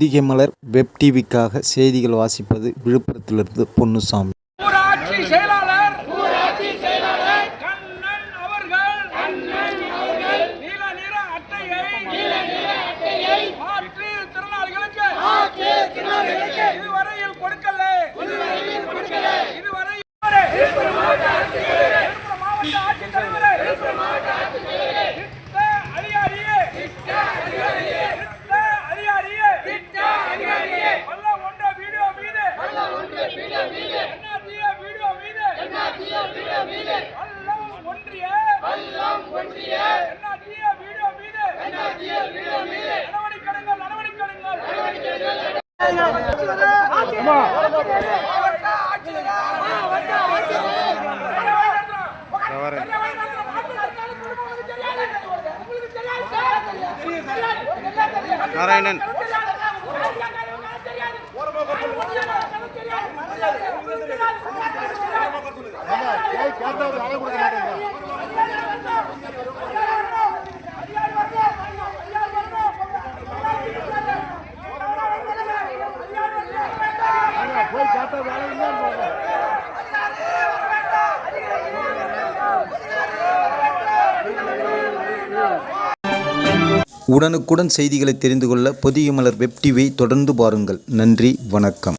பொதிகை மலர் web டிவிக்காக செய்திகள் வாசிப்பது விழுப்புரத்திலிருந்து பொன்னுசாமி. ஊராட்சி செயலாளர் கண்ணன் அவர்கள் நீல நிற அட்டையை மாற்றுத்திறனாளிகளுக்கு இதுவரையில் கொடுக்கல. இதுவரை மாவட்ட ஆட்சித்தலைவரே நாராயணன் உடனுக்குடன் செய்திகளை தெரிந்து கொள்ள பொதிகை மலர் வெப் டிவியை தொடர்ந்து பாருங்கள். நன்றி, வணக்கம்.